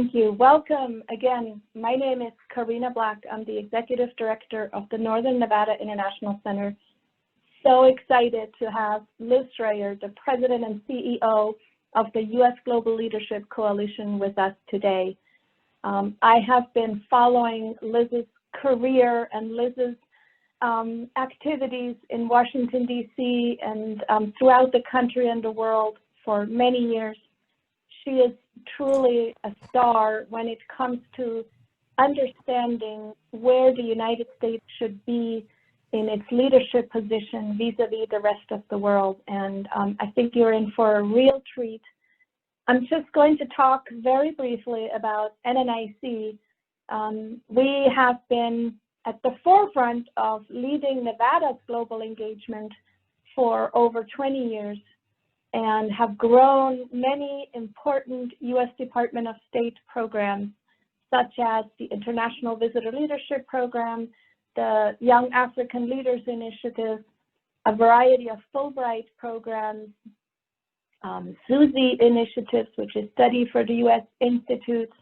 Thank you. Welcome again. My name is Karina Black. I'm the Executive Director of the Northern Nevada International Center. So excited to have Liz Schrayer, the President and CEO of the US Global Leadership Coalition, with us today. I have been following Liz's career and Liz's activities in Washington, D.C. and throughout the country and the world for many years. She is truly a star when it comes to understanding where the United States should be in its leadership position vis-a-vis the rest of the world. And I think you're in for a real treat. I'm just going to talk very briefly about NNIC. We have been at the forefront of leading Nevada's global engagement for over 20 years and have grown many important U.S. Department of State programs, such as the International Visitor Leadership Program, the Young African Leaders Initiative, a variety of Fulbright programs, SUSI initiatives, which is Study for the U.S. Institutes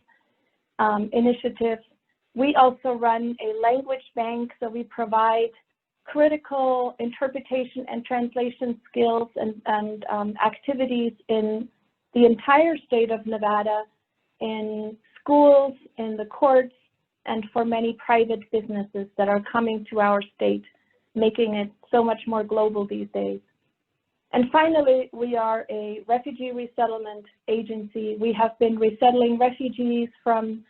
initiatives. We also run a language bank, so we provide critical interpretation and translation skills and activities in the entire state of Nevada, in schools, in the courts, and for many private businesses that are coming to our state, making it so much more global these days. And finally, we are a refugee resettlement agency. We have been resettling refugees from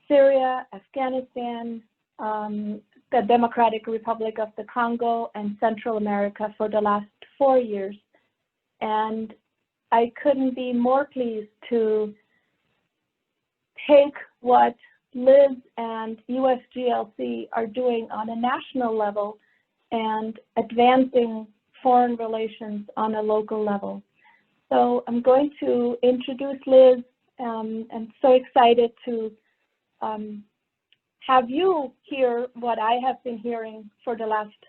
Syria, Afghanistan, the Democratic Republic of the Congo, and Central America for the last 4 years. And I couldn't be more pleased to take what Liz and USGLC are doing on a national level and advancing foreign relations on a local level. So I'm going to introduce Liz. I'm so excited to have you hear what I have been hearing for the last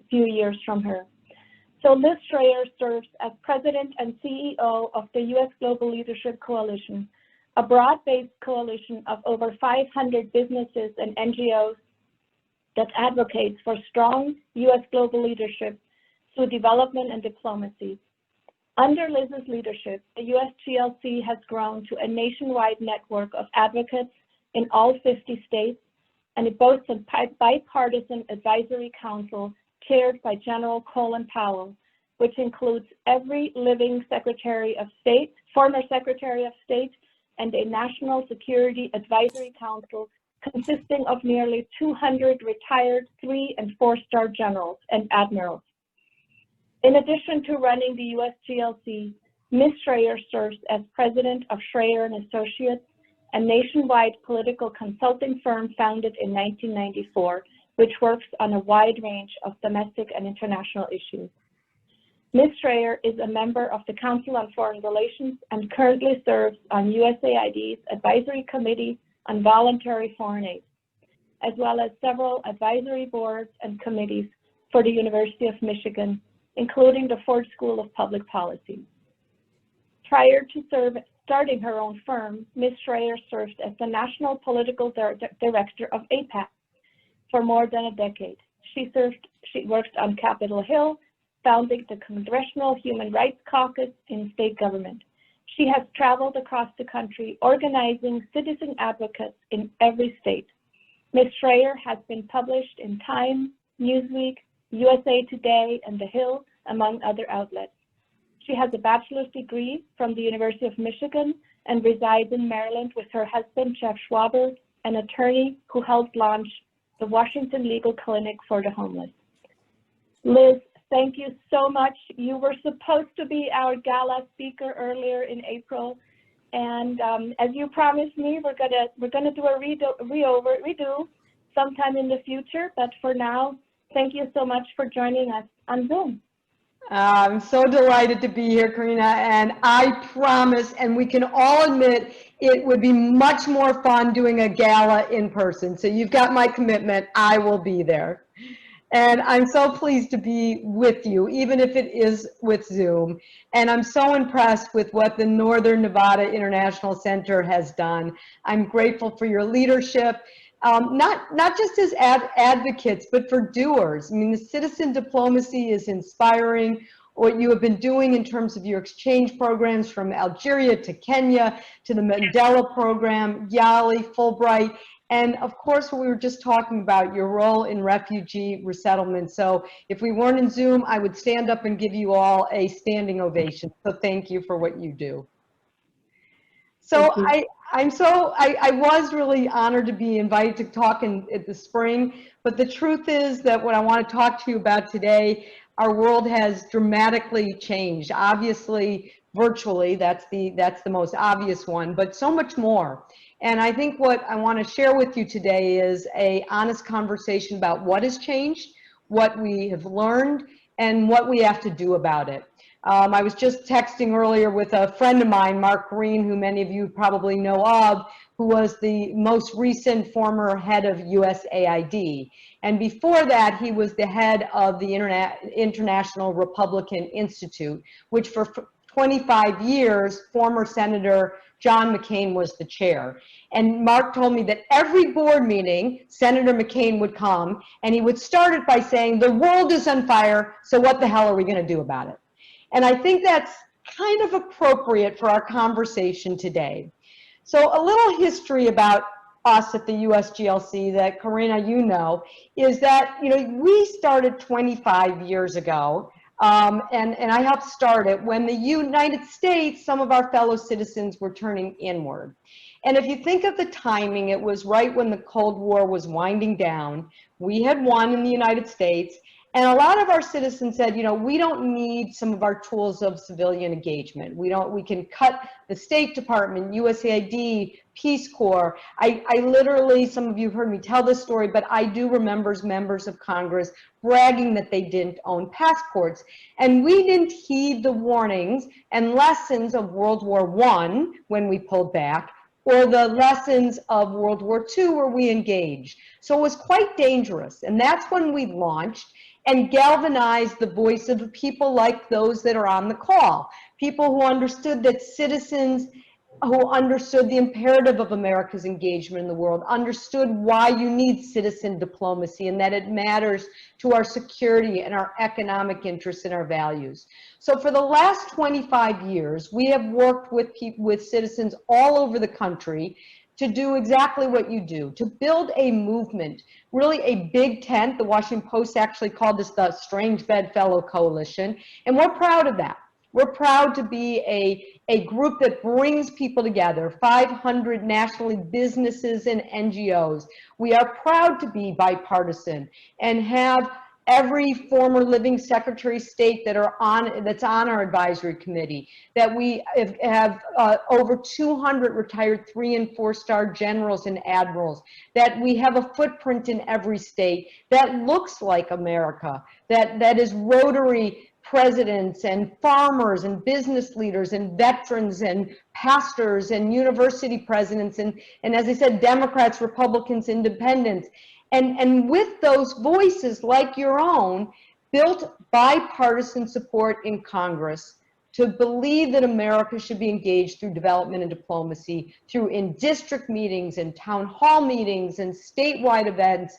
few years from her. So Liz Schrayer serves as President and CEO of the US Global Leadership Coalition, a broad-based coalition of over 500 businesses and NGOs that advocates for strong US global leadership through development and diplomacy. Under Liz's leadership, the USGLC has grown to a nationwide network of advocates in all 50 states, and it boasts a bipartisan advisory council chaired by General Colin Powell, which includes every living Secretary of State, former Secretary of State, and a National Security Advisory Council consisting of nearly 200 retired 3- and 4-star generals and admirals. In addition to running the USGLC, Ms. Schrayer serves as president of Schreyer and Associates, a nationwide political consulting firm founded in 1994, which works on a wide range of domestic and international issues. Ms. Schrayer is a member of the Council on Foreign Relations and currently serves on USAID's Advisory Committee on Voluntary Foreign Aid, as well as several advisory boards and committees for the University of Michigan, including the Ford School of Public Policy. Prior to starting her own firm, Ms. Schrayer served as the National Political Director of Aipac for more than a decade. She worked on Capitol Hill, founding the Congressional Human Rights Caucus in state government. She has traveled across the country organizing citizen advocates in every state. Ms. Schrayer has been published in Time, Newsweek, USA Today, and The Hill, among other outlets. She has a bachelor's degree from the University of Michigan and resides in Maryland with her husband, Jeff Schwaber, an attorney who helped launch the Washington Legal Clinic for the Homeless. Liz, thank you so much. You were supposed to be our gala speaker earlier in April, and as you promised me, we're gonna do a redo sometime in the future. But for now, thank you so much for joining us on Zoom. I'm so delighted to be here, Karina, and I promise, and we can all admit, it would be much more fun doing a gala in person. So you've got my commitment. I will be there. And I'm so pleased to be with you, even if it is with Zoom. And I'm so impressed with what the Northern Nevada International Center has done. I'm grateful for your leadership, not just as advocates, but for doers. I mean, the citizen diplomacy is inspiring. What you have been doing in terms of your exchange programs from Algeria to Kenya to the Mandela program, YALI, Fulbright, and of course, what we were just talking about, your role in refugee resettlement. So if we weren't in Zoom, I would stand up and give you all a standing ovation. So thank you for what you do. So I was really honored to be invited to talk at the spring, but the truth is that what I want to talk to you about today, our world has dramatically changed. Obviously, virtually, that's the most obvious one, but so much more. And I think what I want to share with you today is an honest conversation about what has changed, what we have learned, and what we have to do about it. I was just texting earlier with a friend of mine, Mark Green, who many of you probably know of, who was the most recent former head of USAID. And before that, he was the head of the International Republican Institute, which for 25 years, former Senator John McCain was the chair. And Mark told me that every board meeting, Senator McCain would come, and he would start it by saying, the world is on fire, so what the hell are we going to do about it? And I think that's kind of appropriate for our conversation today. So a little history about us at the USGLC that, Karina, you know, is that, we started 25 years ago. And I helped start it when the United States, some of our fellow citizens were turning inward. And if you think of the timing, it was right when the Cold War was winding down. We had won in the United States. And a lot of our citizens said, we don't need some of our tools of civilian engagement. We can cut the State Department, USAID, Peace Corps. I literally, some of you have heard me tell this story, but I do remember members of Congress bragging that they didn't own passports. And we didn't heed the warnings and lessons of World War I when we pulled back, or the lessons of World War II where we engaged. So it was quite dangerous. And that's when we launched and galvanized the voice of people like those that are on the call, people who understood that citizens who understood the imperative of America's engagement in the world, understood why you need citizen diplomacy and that it matters to our security and our economic interests and our values. So for the last 25 years, we have worked with citizens all over the country to do exactly what you do, to build a movement, really a big tent. The Washington Post actually called this the Strange Bedfellow Coalition, and we're proud of that. We're proud to be a group that brings people together, 500 nationally businesses and NGOs. We are proud to be bipartisan and have every former living Secretary of State that's on our advisory committee, that we have over 200 retired 3- and 4-star generals and admirals, that we have a footprint in every state that looks like America, that is Rotary presidents and farmers and business leaders and veterans and pastors and university presidents and as I said, Democrats, Republicans, independents. And with those voices like your own, built bipartisan support in Congress to believe that America should be engaged through development and diplomacy, through in-district meetings and town hall meetings and statewide events,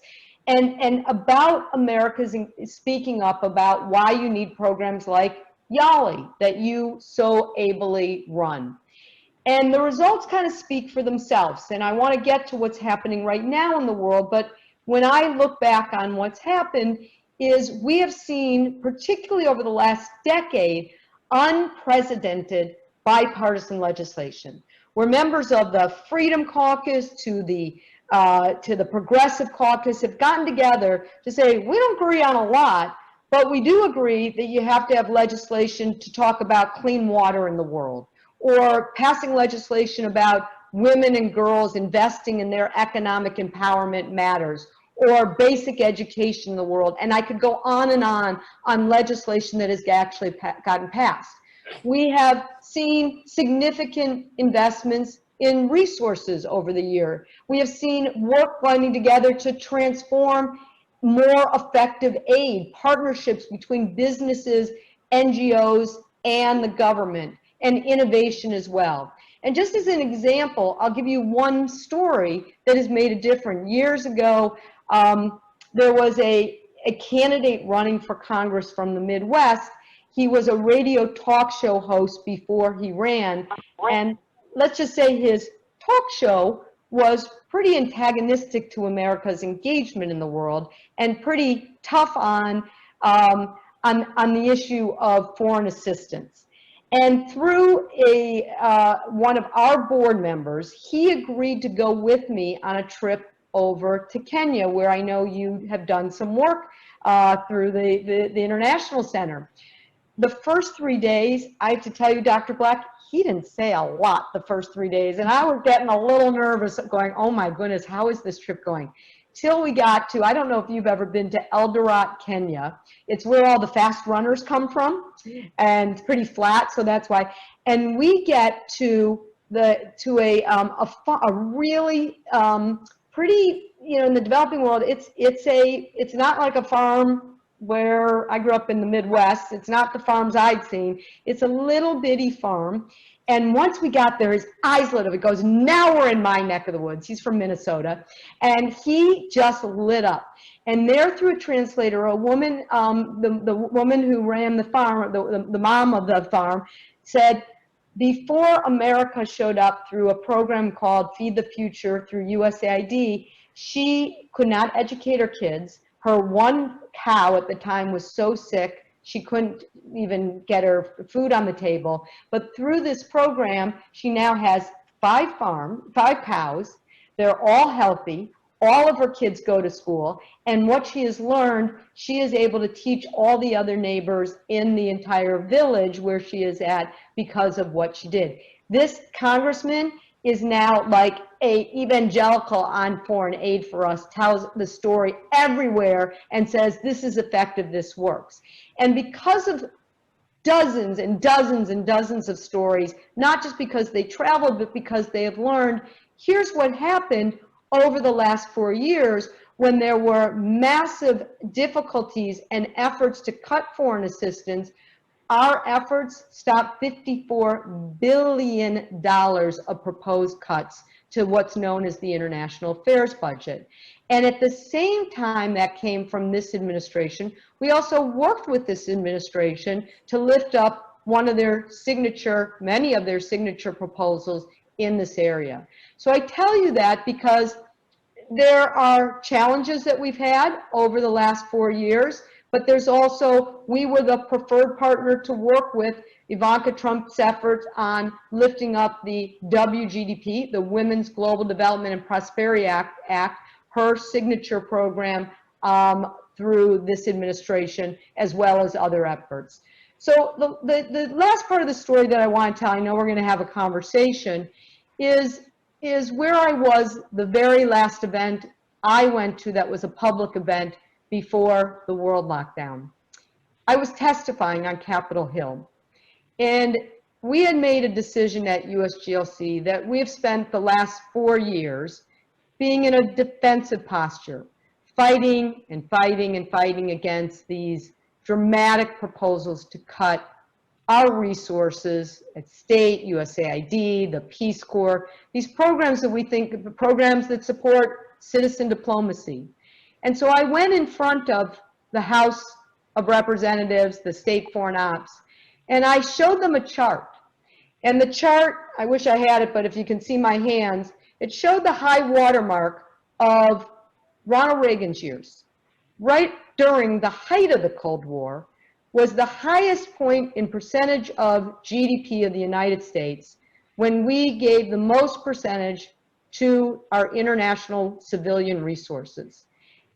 and about America's speaking up about why you need programs like YALI that you so ably run. And the results kind of speak for themselves. And I want to get to what's happening right now in the world, but when I look back on what's happened is we have seen, particularly over the last decade, unprecedented bipartisan legislation, where members of the Freedom Caucus to the Progressive Caucus have gotten together to say, we don't agree on a lot, but we do agree that you have to have legislation to talk about clean water in the world, or passing legislation about women and girls investing in their economic empowerment matters, or basic education in the world. And I could go on legislation that has actually gotten passed. We have seen significant investments in resources over the year. We have seen work binding together to transform more effective aid, partnerships between businesses, NGOs, and the government, and innovation as well. And just as an example, I'll give you one story that has made a difference. Years ago, there was a candidate running for Congress from the Midwest. He was a radio talk show host before he ran, and let's just say his talk show was pretty antagonistic to America's engagement in the world and pretty tough on the issue of foreign assistance. And through one of our board members, he agreed to go with me on a trip over to Kenya, where I know you have done some work through the International Center. The first 3 days, I have to tell you, Dr. Black, he didn't say a lot the first 3 days, and I was getting a little nervous going, oh my goodness, how is this trip going? Till we got to, I don't know if you've ever been to Eldoret, Kenya. It's where all the fast runners come from, and it's pretty flat, so that's why. And we get to a really pretty, you know, in the developing world, it's not like a farm where I grew up in the Midwest. It's not the farms I'd seen. It's a little bitty farm. And once we got there, his eyes lit up. He goes, now we're in my neck of the woods. He's from Minnesota. And he just lit up. And there, through a translator, a woman, the woman who ran the farm, the mom of the farm, said, before America showed up through a program called Feed the Future through USAID, she could not educate her kids. Her one cow at the time was so sick, she couldn't even get her food on the table. But through this program, she now has 5 cows. They're all healthy. All of her kids go to school. And what she has learned, she is able to teach all the other neighbors in the entire village where she is at because of what she did. This congressman is now like a evangelical on foreign aid for us, tells the story everywhere and says, this is effective, this works. And because of dozens and dozens and dozens of stories, not just because they traveled, but because they have learned, here's what happened over the last 4 years when there were massive difficulties and efforts to cut foreign assistance. Our efforts stopped $54 billion of proposed cuts to what's known as the international affairs budget. And at the same time that came from this administration, we also worked with this administration to lift up one of their signature, many of their signature proposals in this area. So I tell you that because there are challenges that we've had over the last 4 years, but there's also, we were the preferred partner to work with Ivanka Trump's efforts on lifting up the WGDP, the Women's Global Development and Prosperity Act, her signature program through this administration, as well as other efforts. So the last part of the story that I want to tell, I know we're going to have a conversation, is where I was the very last event I went to that was a public event before the world lockdown. I was testifying on Capitol Hill, and we had made a decision at USGLC that we have spent the last 4 years being in a defensive posture, fighting and fighting and fighting against these dramatic proposals to cut our resources at state, USAID, the Peace Corps, these programs that we think, programs that support citizen diplomacy. And so I went in front of the House of Representatives, the State Foreign Ops, and I showed them a chart. And the chart, I wish I had it, but if you can see my hands, it showed the high watermark of Ronald Reagan's years. Right during the height of the Cold War was the highest point in percentage of GDP of the United States when we gave the most percentage to our international civilian resources.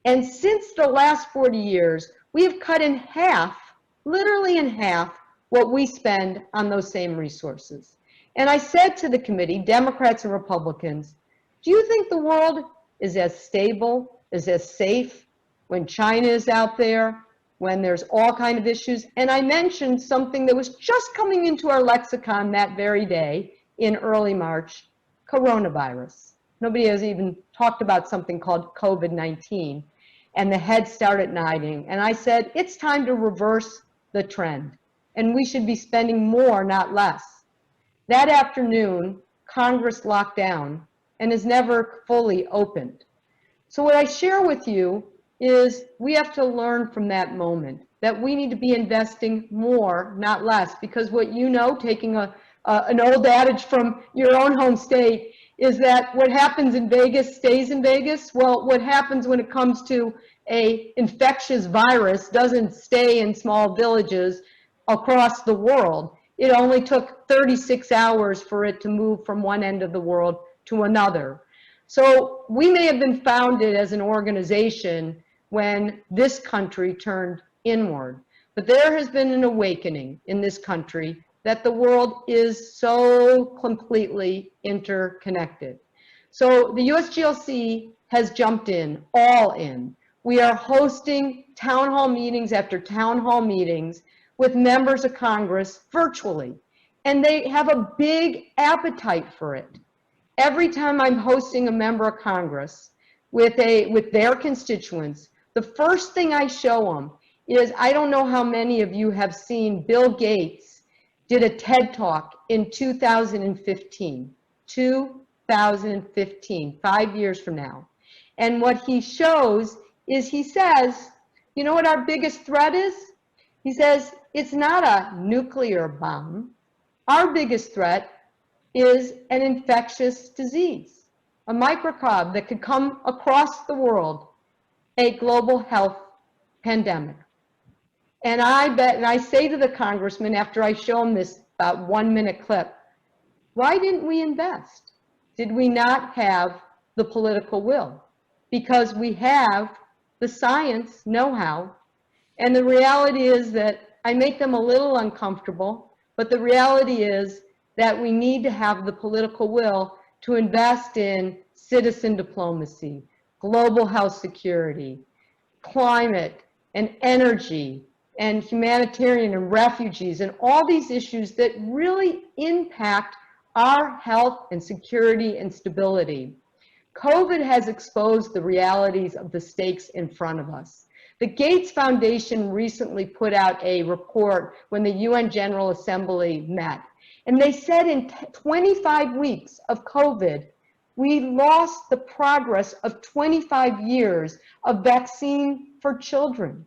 And since the last 40 years, we have cut in half, literally in half, what we spend on those same resources. And I said to the committee, Democrats and Republicans, do you think the world is as stable, is as safe when China is out there, when there's all kinds of issues? And I mentioned something that was just coming into our lexicon that very day in early March, coronavirus. Nobody has even talked about something called COVID-19. and the head started nodding. And I said, it's time to reverse the trend, and we should be spending more, not less. That afternoon, Congress locked down and is never fully opened. So what I share with you is we have to learn from that moment that we need to be investing more, not less, because what you know, taking an old adage from your own home state, is that what happens in Vegas stays in Vegas. Well, what happens when it comes to a infectious virus doesn't stay in small villages across the world. It only took 36 hours for it to move from one end of the world to another. So we may have been founded as an organization when this country turned inward, but there has been an awakening in this country that the world is so completely interconnected. So the USGLC has jumped in, all in. We are hosting town hall meetings after town hall meetings with members of Congress virtually, and they have a big appetite for it. Every time I'm hosting a member of Congress with their constituents, the first thing I show them is, I don't know how many of you have seen Bill Gates did a TED Talk in 2015, 5 years from now. And what he shows is, he says, you know what our biggest threat is? He says, it's not a nuclear bomb. Our biggest threat is an infectious disease, a microbe that could come across the world, a global health pandemic. And I say to the congressman after I show him this about 1 minute clip, why didn't we invest? Did we not have the political will? Because we have the science know-how, and the reality is that I make them a little uncomfortable, but the reality is that we need to have the political will to invest in citizen diplomacy, global health security, climate and energy, and humanitarian and refugees, and all these issues that really impact our health and security and stability. COVID has exposed the realities of the stakes in front of us. The Gates Foundation recently put out a report when the UN General Assembly met, and they said in 25 weeks of COVID, we lost the progress of 25 years of vaccine for children.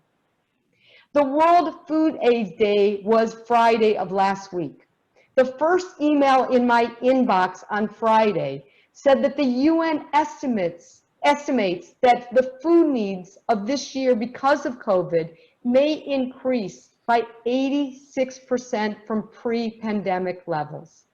The World Food Aid Day was Friday of last week. The first email in my inbox on Friday said that the UN estimates that the food needs of this year because of COVID may increase by 86% from pre-pandemic levels.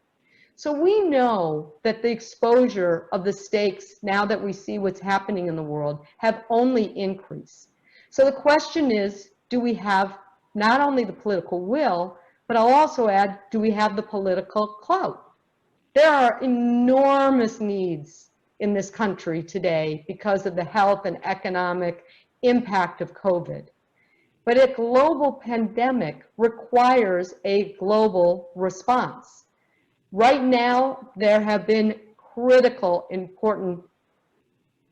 So we know that the exposure of the stakes, now that we see what's happening in the world, have only increased. So the question is, do we have not only the political will, but I'll also add, do we have the political clout? There are enormous needs in this country today because of the health and economic impact of COVID. But a global pandemic requires a global response. Right now, there have been critical, important $1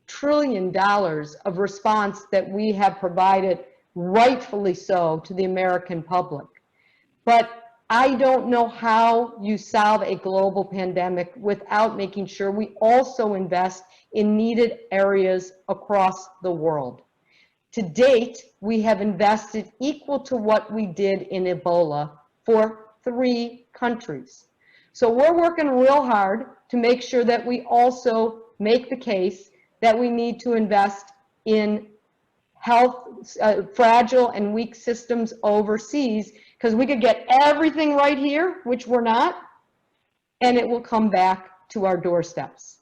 trillion of response that we have provided, rightfully so, to the American public. But I don't know how you solve a global pandemic without making sure we also invest in needed areas across the world. To date, we have invested equal to what we did in Ebola for 3 countries. So we're working real hard to make sure that we also make the case that we need to invest in health, fragile and weak systems overseas, because we could get everything right here, which we're not, and it will come back to our doorsteps.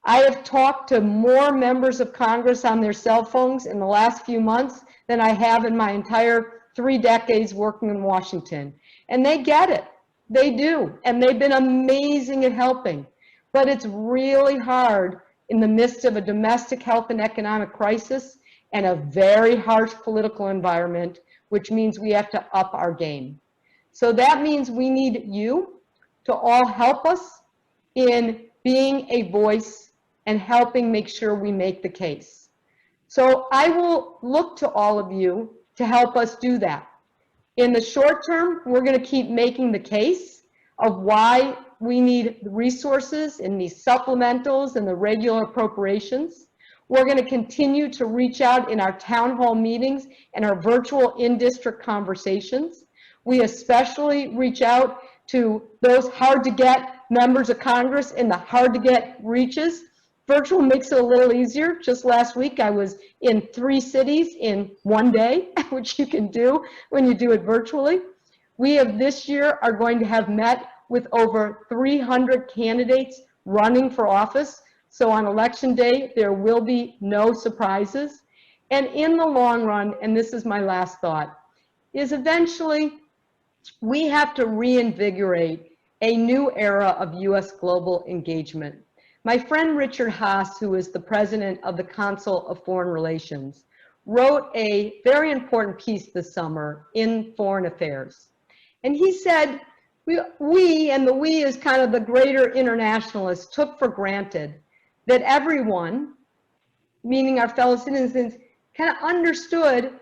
I have talked to more members of Congress on their cell phones in the last few months than I have in my entire 3 decades working in Washington. And they get it. They do. And they've been amazing at helping. But it's really hard in the midst of a domestic health and economic crisis and a very harsh political environment, which means we have to up our game. So that means we need you to all help us in being a voice and helping make sure we make the case. So I will look to all of you to help us do that. In the short term, we're going to keep making the case of why we need resources in these supplementals and the regular appropriations. We're going to continue to reach out in our town hall meetings and our virtual in-district conversations. We especially reach out to those hard-to-get members of Congress in the hard-to-get reaches. Virtual makes it a little easier. Just last week, I was in 3 cities in one day, which you can do when you do it virtually. We have this year are going to have met with over 300 candidates running for office. So on election day, there will be no surprises. And in the long run, and this is my last thought, is eventually we have to reinvigorate a new era of U.S. global engagement. My friend Richard Haas, who is the president of the Council of Foreign Relations, wrote a very important piece this summer in Foreign Affairs. And he said, we, and the we is kind of the greater internationalists, took for granted that everyone, meaning our fellow citizens, kind of understood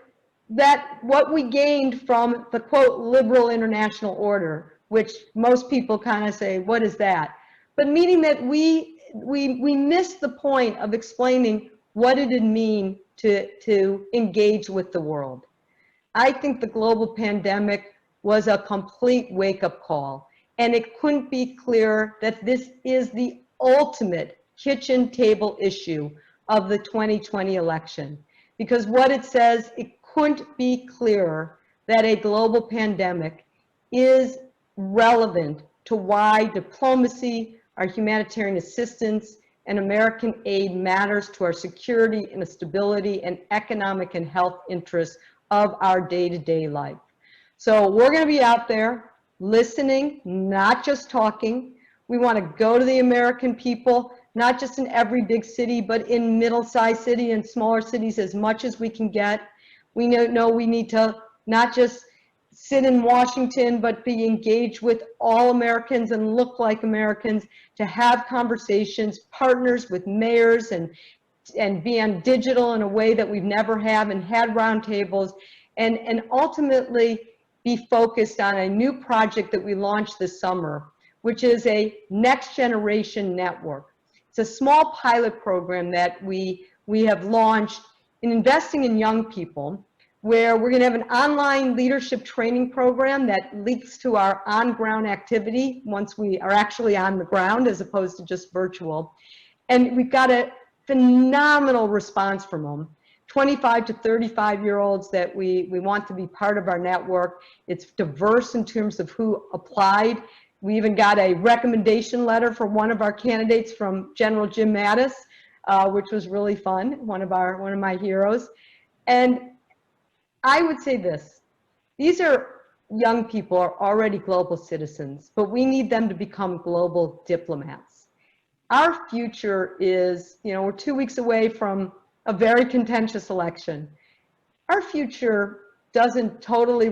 that what we gained from the, quote, liberal international order, which most people kind of say, what is that? But meaning that we missed the point of explaining what did it mean to engage with the world. I think the global pandemic was a complete wake-up call, and it couldn't be clearer that this is the ultimate kitchen table issue of the 2020 election, because what it says, it couldn't be clearer that a global pandemic is relevant to why diplomacy, our humanitarian assistance, and American aid matters to our security and the stability and economic and health interests of our day-to-day life. So we're going to be out there listening, not just talking. We want to go to the American people, not just in every big city, but in middle-sized city and smaller cities as much as we can get. We know we need to not just sit in Washington, but be engaged with all Americans and look like Americans, to have conversations, partners with mayors, and be on digital in a way that we've never have and had roundtables, and ultimately be focused on a new project that we launched this summer, which is a next generation network. It's a small pilot program that we have launched in investing in young people, where we're going to have an online leadership training program that links to our on-ground activity once we are actually on the ground as opposed to just virtual. And we've got a phenomenal response from them. 25 to 35-year-olds that we want to be part of our network. It's diverse in terms of who applied. We even got a recommendation letter for one of our candidates from General Jim Mattis, which was really fun, one of my heroes. And I would say this, these are young people are already global citizens, but we need them to become global diplomats. Our future is, we're 2 weeks away from a very contentious election. Our future doesn't totally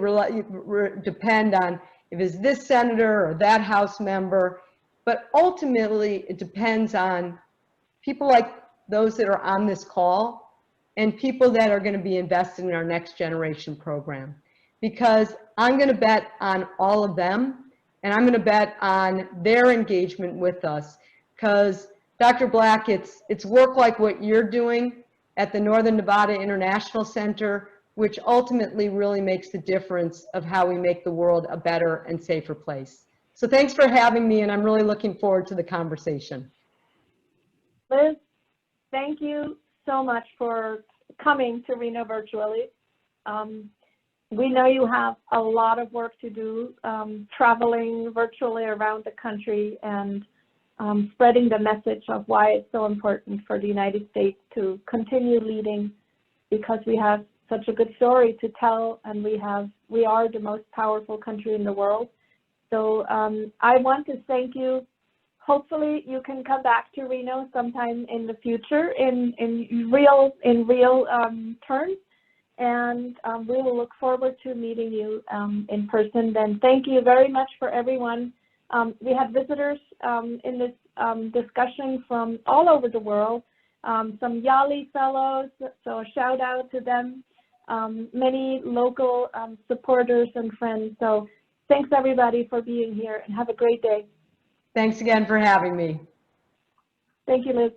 depend on if it's this senator or that House member, but ultimately it depends on people like those that are on this call and people that are going to be invested in our next generation program. Because I'm going to bet on all of them, and I'm going to bet on their engagement with us. Because Dr. Black, it's work like what you're doing at the Northern Nevada International Center, which ultimately really makes the difference of how we make the world a better and safer place. So thanks for having me, and I'm really looking forward to the conversation. Liz, thank you so much for coming to Reno virtually. We know you have a lot of work to do, traveling virtually around the country and spreading the message of why it's so important for the United States to continue leading, because we have such a good story to tell, and we are the most powerful country in the world. So I want to thank you. Hopefully you can come back to Reno sometime in the future in real terms, and we will look forward to meeting you in person. Then thank you very much for everyone. We had visitors in this discussion from all over the world. some YALI fellows, so a shout out to them, many local supporters and friends. So thanks everybody for being here and have a great day. Thanks again for having me. Thank you, Liz.